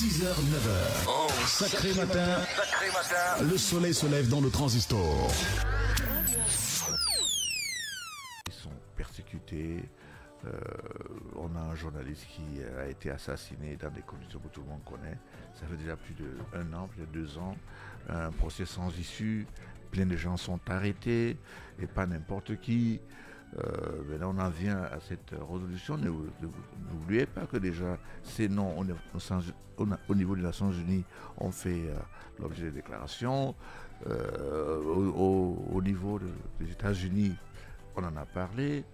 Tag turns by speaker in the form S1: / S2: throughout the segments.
S1: 6h, 9h. Oh, sacré matin. Le soleil se lève dans le transistor.
S2: Ils sont persécutés. On a un journaliste qui a été assassiné dans des conditions que tout le monde connaît. Ça fait déjà plus d'1 an, plus de 2 ans. Un procès sans issue. Plein de gens sont arrêtés et pas n'importe qui. Maintenant, on en vient à cette résolution. N'oubliez pas que déjà, ces noms au niveau des Nations Unies ont fait l'objet de déclarations. Au niveau des États-Unis, on en a parlé.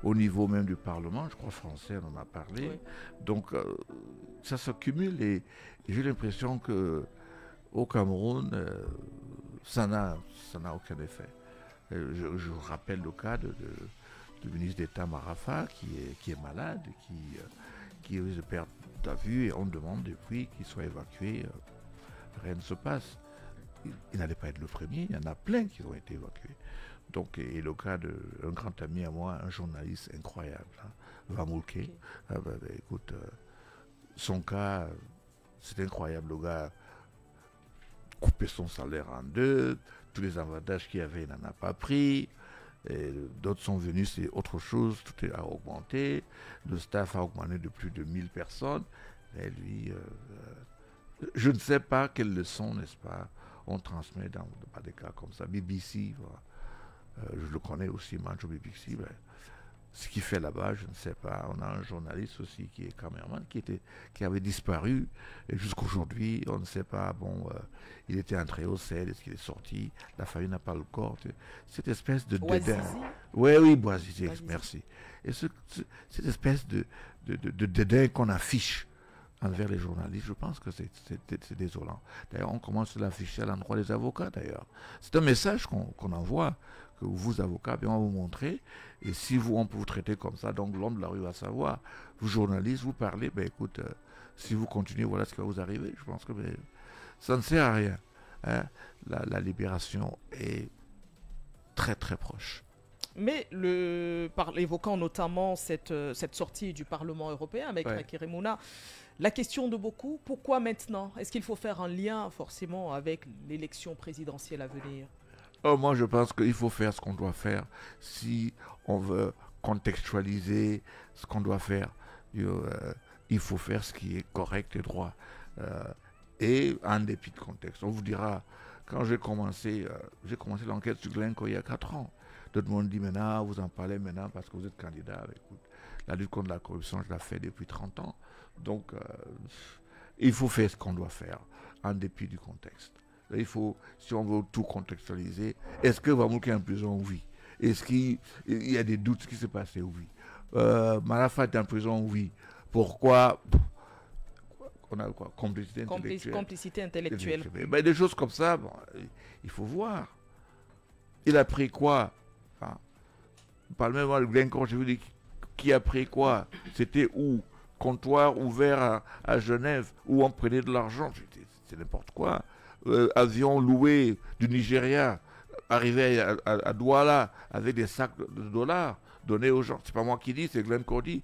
S2: Au niveau même du Parlement, je crois français, on en a parlé. Oui. Donc, ça se cumule et j'ai l'impression qu'au Cameroun, ça n'a aucun effet. Je vous rappelle le cas du ministre d'État Marafa qui est malade, qui risque de perdre la vue et on demande depuis qu'il soit évacué. Rien ne se passe. Il n'allait pas être le premier, il y en a plein qui ont été évacués. Donc, et le cas d'un grand ami à moi, un journaliste incroyable, hein, Vamouké. Okay. Écoute, son cas, c'est incroyable. Le gars coupé son salaire en deux, tous les avantages qu'il y avait, il n'en a pas pris. D'autres sont venus, c'est autre chose, tout a augmenté. Le staff a augmenté de plus de 1000 personnes. Et lui, je ne sais pas quelle leçon, n'est-ce pas, on transmet dans des cas comme ça. BBC, voilà. Je le connais aussi, Manjo BBC. Ce qu'il fait là-bas, je ne sais pas. On a un journaliste aussi qui est caméraman, qui avait disparu. Et jusqu'aujourd'hui, on ne sait pas. Bon, il était entré au sel, est-ce qu'il est sorti? La famille n'a pas le corps. Cette espèce de dédain. Oui, Boazizi, merci. Et cette espèce de dédain qu'on affiche envers les journalistes, je pense que c'est désolant. D'ailleurs, on commence à l'afficher à l'endroit des avocats, d'ailleurs. C'est un message qu'on envoie, que vous, avocats, bien, on va vous montrer, et si on peut vous traiter comme ça, donc l'homme de la rue va savoir. Vous, journalistes, vous parlez, ben écoute, si vous continuez, voilà ce qui va vous arriver. Je pense que ça ne sert à rien. Hein. La libération est très, très proche.
S3: Mais évoquant notamment cette sortie du Parlement européen avec Rakiri Mouna, la question de beaucoup, pourquoi maintenant? Est-ce qu'il faut faire un lien forcément avec l'élection présidentielle à venir?
S2: Moi, je pense qu'il faut faire ce qu'on doit faire si on veut contextualiser ce qu'on doit faire. Il faut faire ce qui est correct et droit. Et en dépit de contexte. On vous dira, quand j'ai commencé l'enquête sur Glencore il y a 4 ans, tout le monde dit maintenant, vous en parlez maintenant parce que vous êtes candidat. Écoute, la lutte contre la corruption, je la fais depuis 30 ans. Donc, il faut faire ce qu'on doit faire, en dépit du contexte. Il faut, si on veut tout contextualiser, est-ce que Vamouké est en prison? Oui. Est-ce qu'il y a des doutes ce qui s'est passé? Oui. Marafa est en prison? Oui. Pourquoi? On a quoi? Complicité intellectuelle.
S3: Complicité intellectuelle.
S2: Ben, des choses comme ça, bon, il faut voir. Il a pris quoi? Enfin, par le même Glencore, je vous dis, qui a pris quoi? C'était où? Comptoir ouvert à Genève, où on prenait de l'argent. C'est n'importe quoi. Avion loué du Nigeria, arrivé à Douala avec des sacs de dollars donnés aux gens. C'est pas moi qui dis, c'est Glencore dit.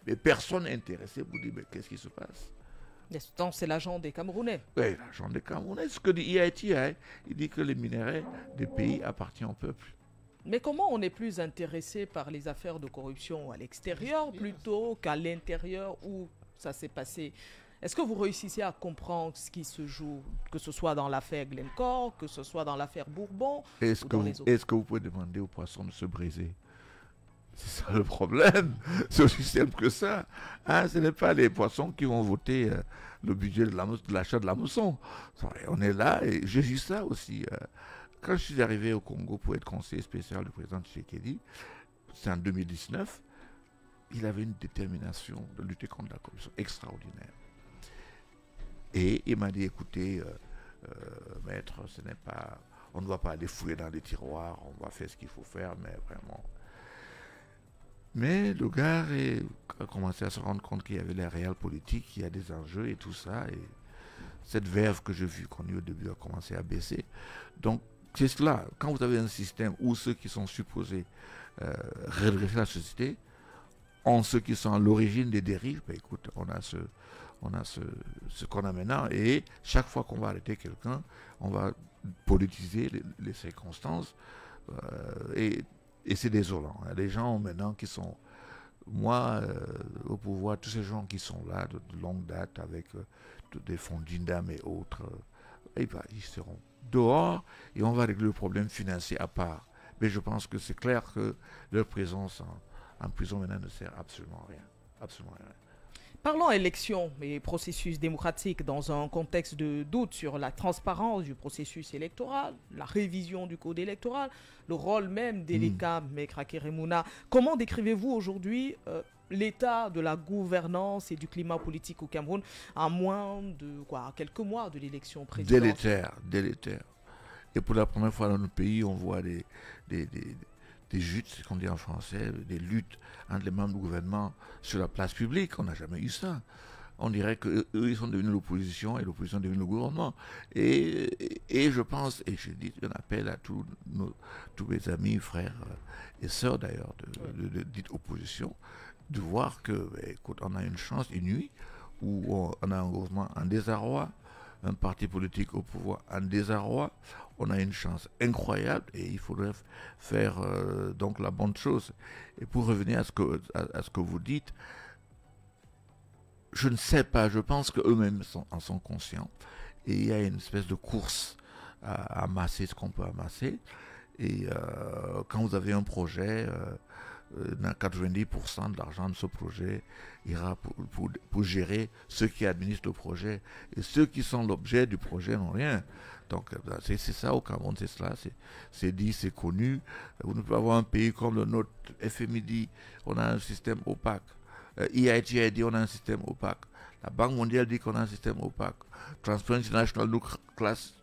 S2: Mais personne n'est intéressé pour dire, mais qu'est-ce qui se passe?
S3: C'est l'agent des Camerounais.
S2: Oui, l'agent des Camerounais. Ce que dit IIT, hein, il dit que les minerais des pays appartiennent au peuple.
S3: Mais comment on est plus intéressé par les affaires de corruption à l'extérieur plutôt qu'à l'intérieur où ça s'est passé? Est-ce que vous réussissez à comprendre ce qui se joue, que ce soit dans l'affaire Glencore, que ce soit dans l'affaire Bourbon?
S2: Est-ce que vous pouvez demander aux poissons de se briser? C'est ça le problème. C'est aussi simple que ça. Hein, ce n'est pas les poissons qui vont voter le budget de l'achat de la mousson. On est là et j'ai vu ça aussi. Quand je suis arrivé au Congo pour être conseiller spécial du président Tshisekedi, c'est en 2019, il avait une détermination de lutter contre la corruption extraordinaire. Et il m'a dit, écoutez, maître, on ne va pas aller fouiller dans les tiroirs, on va faire ce qu'il faut faire, mais vraiment... Mais le gars a commencé à se rendre compte qu'il y avait les réels politiques, qu'il y a des enjeux et tout ça. Et cette verve que j'ai vue qu'on eut au début a commencé à baisser. Donc, c'est cela. Quand vous avez un système où ceux qui sont supposés redresser la société ont ceux qui sont à l'origine des dérives, ben écoute, on a on a ce qu'on a maintenant. Et chaque fois qu'on va arrêter quelqu'un, on va politiser les circonstances. Et c'est désolant. Il y a des gens maintenant qui sont... Moi, au pouvoir, tous ces gens qui sont là de longue date avec des fonds d'Indam et autres, ils seront dehors et on va régler le problème financier à part. Mais je pense que c'est clair que leur présence en prison maintenant ne sert absolument à rien. Absolument rien.
S3: Parlons élections et processus démocratique dans un contexte de doute sur la transparence du processus électoral, la révision du code électoral, le rôle même délicat Maître Keremouna. Comment décrivez-vous aujourd'hui l'état de la gouvernance et du climat politique au Cameroun à moins de quelques mois de l'élection présidentielle?
S2: Délétère. Et pour la première fois dans notre pays, on voit des luttes, c'est qu'on dit en français, des luttes entre les membres du gouvernement sur la place publique. On n'a jamais eu ça. On dirait qu'eux, ils sont devenus l'opposition et l'opposition est devenue le gouvernement. Et je pense, et je dis un appel à tous mes amis, frères et sœurs d'ailleurs, de dite opposition, de voir que, écoute, on a une chance inouïe où on a un gouvernement en désarroi, un parti politique au pouvoir en désarroi. On a une chance incroyable et il faudrait faire donc la bonne chose. Et pour revenir à ce que vous dites, je ne sais pas, je pense qu'eux-mêmes en sont conscients. Et il y a une espèce de course à amasser ce qu'on peut amasser. Et quand vous avez un projet, 90% de l'argent de ce projet ira pour gérer ceux qui administrent le projet. Et ceux qui sont l'objet du projet n'ont rien. Donc c'est ça au Cameroun, c'est cela, c'est dit, c'est connu. Vous ne pouvez pas avoir un pays comme le nôtre, FMI dit, on a un système opaque. EIT dit on a un système opaque. La Banque mondiale dit qu'on a un système opaque. Transparency International nous classe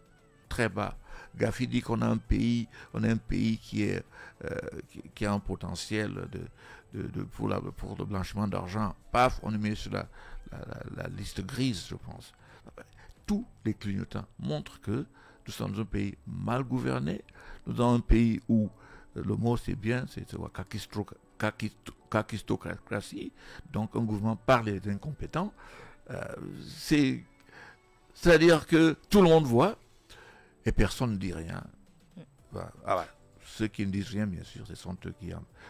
S2: très bas. Gafi dit qu'on a un pays qui a un potentiel pour le blanchiment d'argent. Paf, on est mis sur la liste grise, je pense. Tous les clignotants montrent que nous sommes un pays mal gouverné. Nous sommes un pays où, le mot c'est bien, c'est kakistocratie, donc un gouvernement par les incompétents. C'est-à-dire que tout le monde voit et personne ne dit rien. Ceux qui ne disent rien, bien sûr, ce sont eux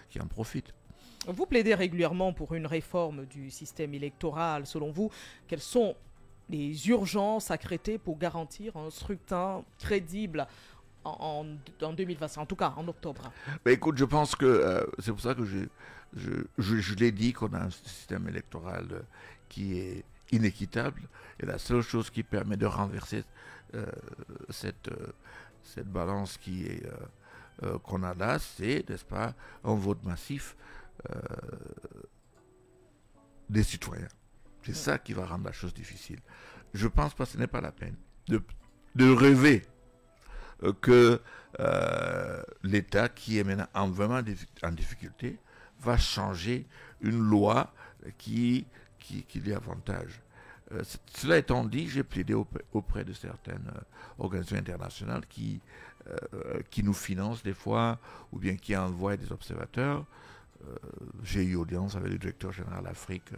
S2: qui en profitent.
S3: Vous plaidez régulièrement pour une réforme du système électoral. Selon vous, quelles sont les urgences à traiter pour garantir un scrutin crédible en 2025, en tout cas en octobre?
S2: Écoute, je pense que c'est pour ça que je l'ai dit qu'on a un système électoral qui est inéquitable. Et la seule chose qui permet de renverser cette balance qu'on a là, c'est, n'est-ce pas, un vote massif des citoyens. C'est ça qui va rendre la chose difficile. Je pense pas que ce n'est pas la peine de rêver que l'État, qui est maintenant vraiment en difficulté, va changer une loi qui lui avantage. Cela étant dit, j'ai plaidé auprès de certaines organisations internationales qui nous financent des fois, ou bien qui envoient des observateurs. J'ai eu audience avec le directeur général Afrique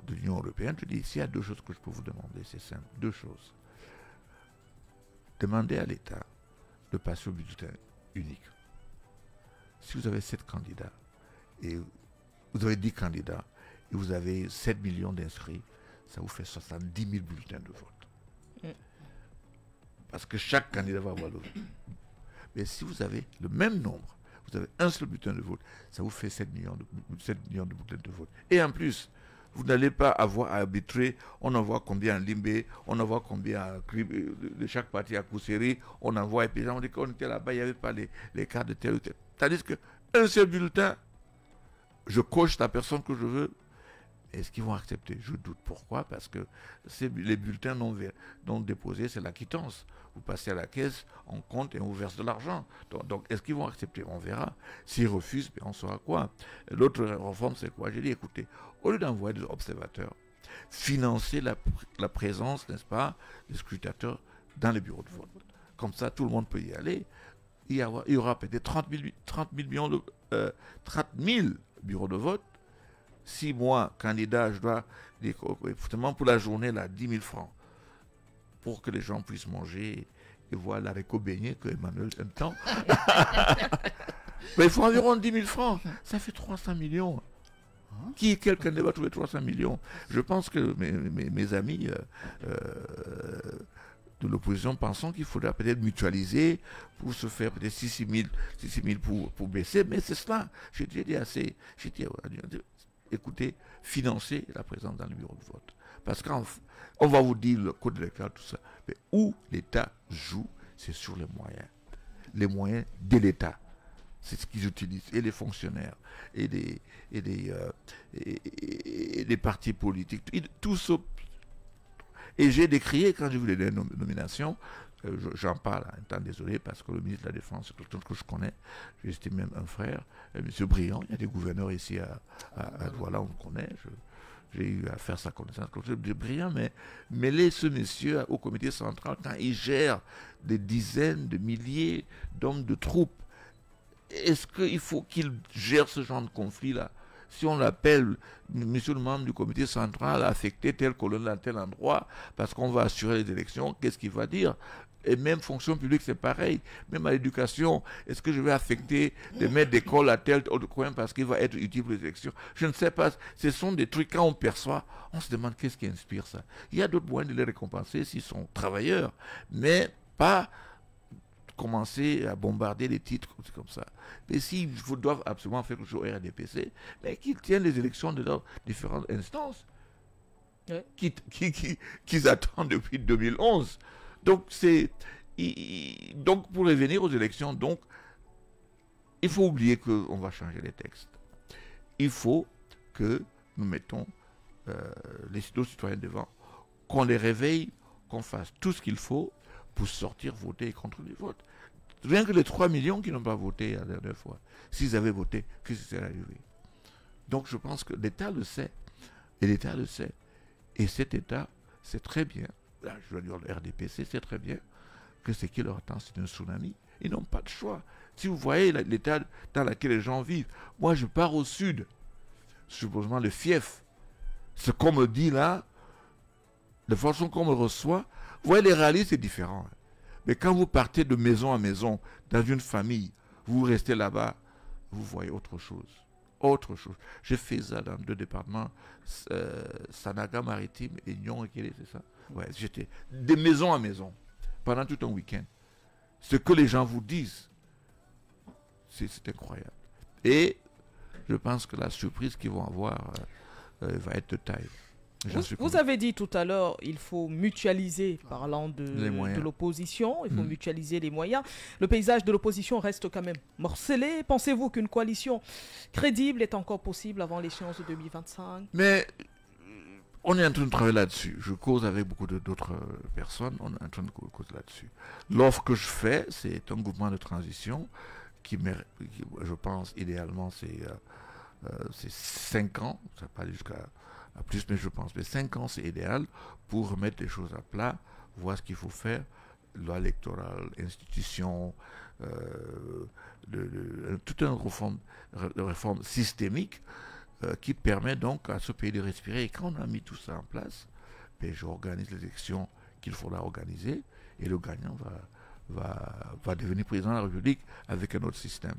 S2: de l'Union européenne. Je dis, s'il y a deux choses que je peux vous demander, c'est simple, deux choses. Demandez à l'État de passer au bulletin unique. Si vous avez 7 candidats, et vous avez 10 candidats, et vous avez 7 millions d'inscrits, ça vous fait 70 000 bulletins de vote. Parce que chaque candidat va avoir le vote. Mais si vous avez le même nombre, vous avez un seul bulletin de vote, ça vous fait 7 millions de bulletins de vote. Et en plus, vous n'allez pas avoir à arbitrer, on envoie combien à Limbé, on envoie combien de chaque parti à Kousseri, on envoie, et puis on dit qu'on était là-bas, il n'y avait pas les cartes de tel ou tel. Tandis qu'un seul bulletin, je coche la personne que je veux. Est-ce qu'ils vont accepter? Je doute. Pourquoi? Parce que les bulletins non déposés, c'est la quittance. Vous passez à la caisse, on compte et on vous verse de l'argent. Donc est-ce qu'ils vont accepter? On verra. S'ils refusent, on saura quoi. L'autre réforme, c'est quoi? J'ai dit, écoutez, au lieu d'envoyer des observateurs, financez la présence, n'est-ce pas, des scrutateurs dans les bureaux de vote. Comme ça, tout le monde peut y aller. Il y aura peut-être 30 000 bureaux de vote. si moi, candidat, je dois, justement pour la journée, là, 10 000 francs, pour que les gens puissent manger et voir l'haricot beignet que Emmanuel aime tant. Mais il faut environ 10 000 francs. Ça fait 300 millions. Quelqu'un va trouver 300 millions? Je pense que mes amis de l'opposition pensent qu'il faudra peut-être mutualiser pour se faire peut-être 6 000 pour baisser. Mais c'est cela. J'ai dit assez. J'ai dit, écoutez, financer la présence dans le bureau de vote. Parce qu'on va vous dire le code électoral, tout ça. Mais où l'État joue, c'est sur les moyens. Les moyens de l'État. C'est ce qu'ils utilisent. Et les fonctionnaires, et les partis politiques. Tout ça. Et j'ai décrié, quand j'ai vu les nominations, j'en parle en étant désolé, parce que le ministre de la Défense, c'est quelqu'un que je connais, j'estime même un frère, M. Briand, il y a des gouverneurs ici à Douala, on le connaît, j'ai eu à faire sa connaissance, de Briand, mais mêler ce monsieur au comité central quand il gère des dizaines de milliers d'hommes de troupes, est-ce qu'il faut qu'il gère ce genre de conflit-là? Si on l'appelle, monsieur le membre du comité central a affecté tel colonel à tel endroit, parce qu'on va assurer les élections, qu'est-ce qu'il va dire? Et même fonction publique, c'est pareil. Même à l'éducation, est-ce que je vais affecter des maîtres d'école à tel autre coin parce qu'il va être utile pour les élections? Je ne sais pas. Ce sont des trucs, quand on perçoit, on se demande qu'est-ce qui inspire ça. Il y a d'autres moyens de les récompenser s'ils sont travailleurs, mais pas commencer à bombarder les titres comme ça. Mais s'ils doivent absolument faire quelque chose au RDPC, mais qu'ils tiennent les élections de leurs différentes instances, ouais, qu'ils attendent depuis 2011. Donc, donc, pour revenir aux élections, donc, il faut oublier qu'on va changer les textes. Il faut que nous mettons les citoyens devant, qu'on les réveille, qu'on fasse tout ce qu'il faut pour sortir, voter et contrôler les votes. Rien que les 3 millions qui n'ont pas voté la dernière fois, s'ils avaient voté, qu'est-ce qui serait arrivé? Donc je pense que l'État le sait, et l'État le sait. Et cet État sait très bien, là je veux dire le RDPC sait très bien que ce qui leur attend c'est un tsunami. Ils n'ont pas de choix. Si vous voyez l'état dans lequel les gens vivent, moi je pars au sud, supposément le fief, ce qu'on me dit là, de façon qu'on me reçoit, vous voyez, les réalités, c'est différent. Mais quand vous partez de maison à maison, dans une famille, vous restez là-bas, vous voyez autre chose. Autre chose. J'ai fait ça dans 2 départements, Sanaga Maritime et Nyon et Kélé, c'est ça? Ouais, j'étais de maison à maison, pendant tout un week-end. Ce que les gens vous disent, c'est incroyable. Et je pense que la surprise qu'ils vont avoir va être de taille.
S3: Vous avez dit tout à l'heure, il faut mutualiser, parlant de l'opposition, il faut mutualiser les moyens. Le paysage de l'opposition reste quand même morcelé. Pensez-vous qu'une coalition crédible est encore possible avant l'échéance de 2025?
S2: Mais on est en train de travailler là-dessus. Je cause avec beaucoup d'autres personnes, on est en train de causer là-dessus. L'offre que je fais, c'est un mouvement de transition qui je pense, idéalement, c'est 5 ans, ça pas aller jusqu'à plus, mais je pense, mais 5 ans c'est idéal pour remettre les choses à plat, voir ce qu'il faut faire, loi électorale, institutions, toute une réforme systémique qui permet donc à ce pays de respirer. Et quand on a mis tout ça en place, ben, j'organise les élections qu'il faudra organiser et le gagnant va devenir président de la République avec un autre système.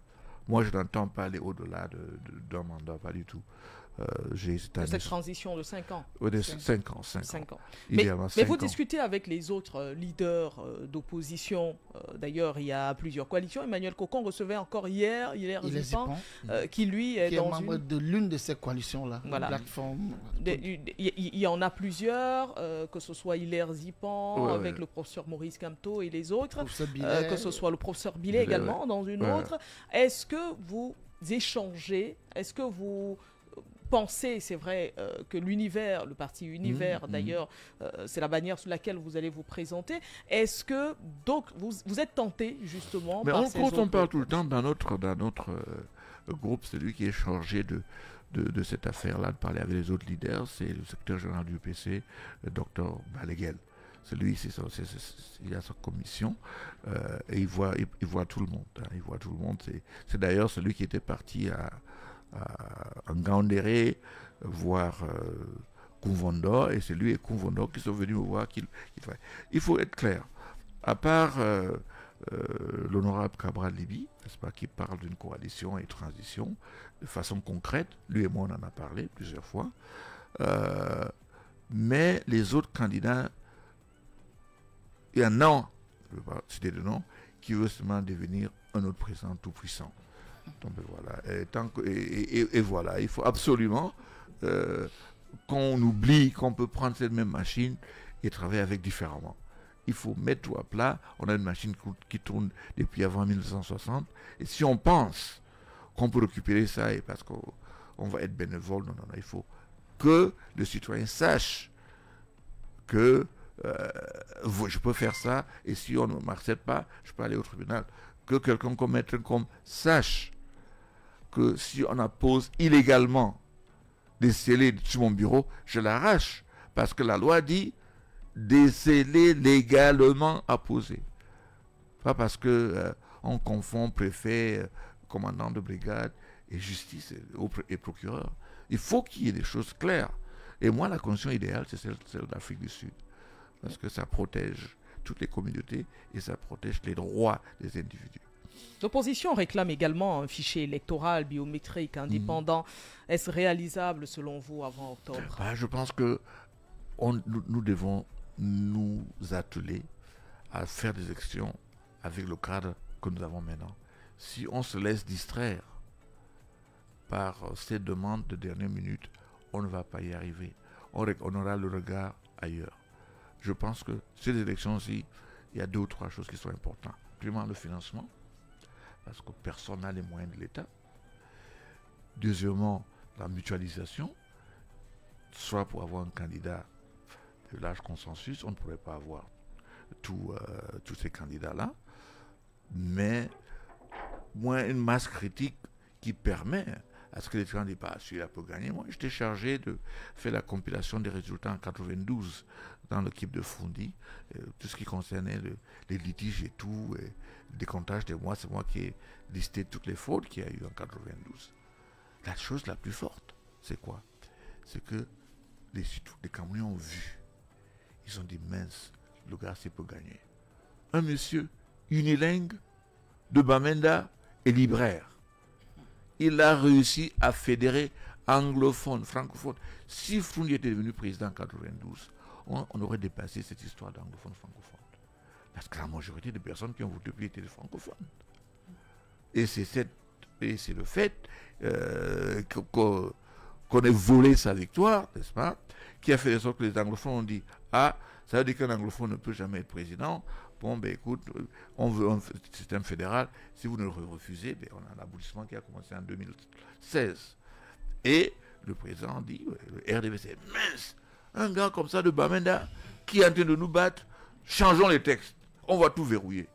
S2: Moi, je n'entends pas aller au-delà d'un mandat, pas du tout.
S3: Cette transition de 5 ans.
S2: Oui, de 5 ans.
S3: 5 ans.
S2: Idéalement,
S3: mais vous discutez avec les autres leaders d'opposition. D'ailleurs, il y a plusieurs coalitions. Emmanuel Cocon recevait encore hier Zipan, qui lui est dans
S4: membre de l'une de ces coalitions-là.
S3: Voilà.
S4: Plateforme.
S3: Il y en a plusieurs, que ce soit Hilaire Zipan, avec le professeur Maurice Kamto et les autres, que ce soit le professeur Billet également dans une autre. Est-ce que vous échangez, est-ce que vous pensez, c'est vrai, que l'univers, le parti Univers d'ailleurs, c'est la bannière sous laquelle vous allez vous présenter. Est-ce que donc vous êtes tenté justement par ces autres...
S2: On parle tout le temps dans notre groupe, c'est lui qui est chargé de cette affaire-là, de parler avec les autres leaders, c'est le secrétaire général du UPC, le docteur Balaguel. C'est lui, il a sa commission et il voit tout le monde. Il voit tout le monde. C'est d'ailleurs celui qui était parti en Gandéré, voir Koumvondo, et c'est lui et Koumvondo qui sont venus me voir. Il faut être clair. À part l'honorable Cabral Libi, n'est-ce pas, qui parle d'une coalition et transition de façon concrète, lui et moi on en a parlé plusieurs fois, mais les autres candidats, il y en a, je ne vais pas citer de nom, qui veut seulement devenir un autre président tout puissant. Donc voilà, et voilà, il faut absolument qu'on oublie qu'on peut prendre cette même machine et travailler avec différemment. Il faut mettre tout à plat. On a une machine qui tourne depuis avant 1960. Et si on pense qu'on peut récupérer ça et parce qu'on va être bénévole, non, il faut que le citoyen sache que je peux faire ça et si on ne m'accepte pas, je peux aller au tribunal. Que quelqu'un comme maître comme sache que si on appose illégalement des scellés sur mon bureau, je l'arrache. Parce que la loi dit des scellés légalement apposés. Pas parce que on confond préfet, commandant de brigade et justice et procureur. Il faut qu'il y ait des choses claires. Et moi, la condition idéale, c'est celle d'Afrique du Sud. Parce que ça protège toutes les communautés et ça protège les droits des individus.
S3: L'opposition réclame également un fichier électoral biométrique indépendant. Est-ce réalisable selon vous avant octobre?
S2: Je pense que nous devons nous atteler à faire des actions avec le cadre que nous avons maintenant. Si on se laisse distraire par ces demandes de dernière minute, on ne va pas y arriver. On aura le regard ailleurs. Je pense que ces élections-ci, il y a 2 ou 3 choses qui sont importantes. Premièrement, le financement, parce que personne n'a les moyens de l'État. Deuxièmement, la mutualisation, soit pour avoir un candidat de large consensus, on ne pourrait pas avoir tous ces candidats-là, mais moins une masse critique qui permet à ce que les gens disent pas celui-là peut gagner. Moi, j'étais chargé de faire la compilation des résultats en 92 dans l'équipe de Foundi, tout ce qui concernait les litiges et tout, et le décomptage des mois, c'est moi qui ai listé toutes les fraudes qu'il y a eu en 92. La chose la plus forte, c'est quoi? C'est que les Camerounais ont vu. Ils ont dit, mince, le gars, c'est peut gagner. Un monsieur unilingue de Bamenda est libraire. Il a réussi à fédérer anglophones, francophones. Si Foundi était devenu président en 92, on aurait dépassé cette histoire d'anglophones, francophones. Parce que la majorité des personnes qui ont voté pour lui étaient des francophones. Et c'est le fait qu'on ait volé sa victoire, n'est-ce pas, qui a fait en sorte que les anglophones ont dit « Ah, ça veut dire qu'un anglophone ne peut jamais être président. Bon, ben écoute, on veut un système fédéral. Si vous ne le refusez, ben, on a un aboutissement qui a commencé en 2016. » Et le président dit, le RDVC, mince, un gars comme ça de Bamenda qui est en train de nous battre, changeons les textes, on va tout verrouiller.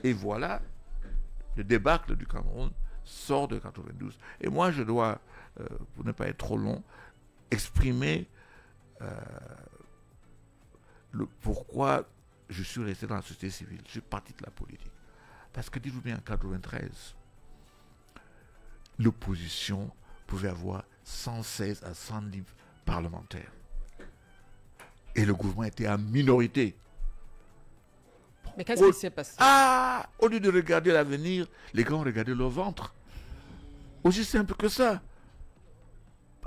S2: Et voilà, le débâcle du Cameroun sort de 92. Et moi, je dois, pour ne pas être trop long, exprimer pourquoi je suis resté dans la société civile. Je suis parti de la politique. Parce que, dites-vous bien, en 93, l'opposition pouvait avoir 116 à 110 parlementaires. Et le gouvernement était en minorité.
S3: Mais qu'est-ce qui s'est passé?
S2: Au lieu de regarder l'avenir, les gars ont regardé leur ventre. Aussi simple que ça.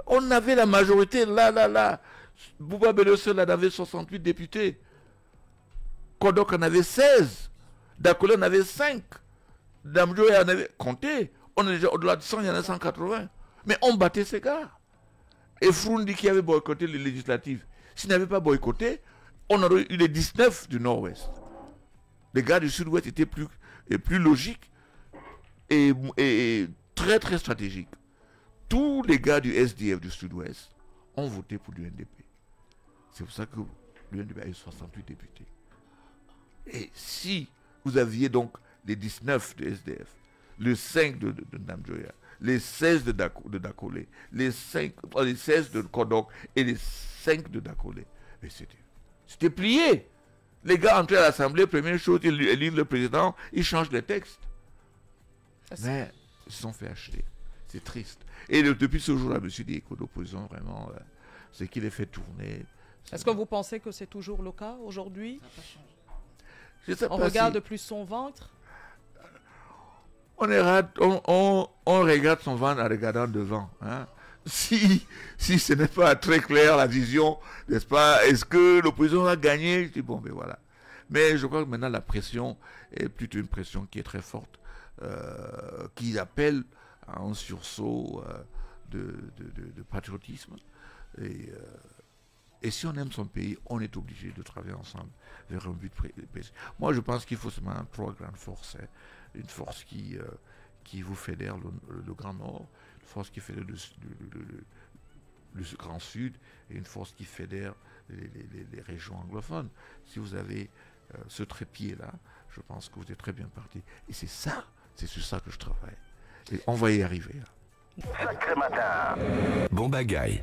S2: On avait la majorité, là. Bouba Bello-Seul en avait 68 députés. Kodok en avait 16. Dakolé en avait 5. Damjoye en avait... Comptez, on est déjà au-delà de 100, il y en a 180. Mais on battait ces gars. Et Froundi qui avait boycotté les législatives, s'il n'avait pas boycotté, on aurait eu les 19 du Nord-Ouest. Les gars du Sud-Ouest étaient plus logiques et très très stratégiques. Tous les gars du SDF du Sud-Ouest ont voté pour l'UNDP. C'est pour ça que l'UNDP a eu 68 députés. Et si vous aviez donc les 19 de SDF, les 5 de Ndamjoya, les 16 de Dakolé, les 16 de Kodok et les 5 de Dakolé, c'était plié. Les gars entraient à l'Assemblée, première chose, ils élisent le président, ils changent les textes. Mais ils se sont fait acheter. C'est triste. Et depuis ce jour-là, je me suis dit, écoute, l'opposition, vraiment, c'est qu'il est fait tourner.
S3: Est-ce que vous pensez que c'est toujours le cas aujourd'hui? On
S2: pas
S3: regarde
S2: si...
S3: plus son ventre?
S2: On regarde son ventre en regardant devant. Hein. Si ce n'est pas très clair la vision, n'est-ce pas, est-ce que l'opposition va gagner? Je dis bon, ben voilà. Mais je crois que maintenant la pression est plutôt une pression qui est très forte, qui appelle à un sursaut de patriotisme. Et si on aime son pays, on est obligé de travailler ensemble vers un but précis. Moi, je pense qu'il faut seulement trois grandes forces. Hein. Une force qui vous fédère le Grand Nord, une force qui fédère le Grand Sud, et une force qui fédère les régions anglophones. Si vous avez ce trépied-là, je pense que vous êtes très bien parti. Et c'est sur ça que je travaille. Et on va y arriver. Là.
S5: Bon bagaille.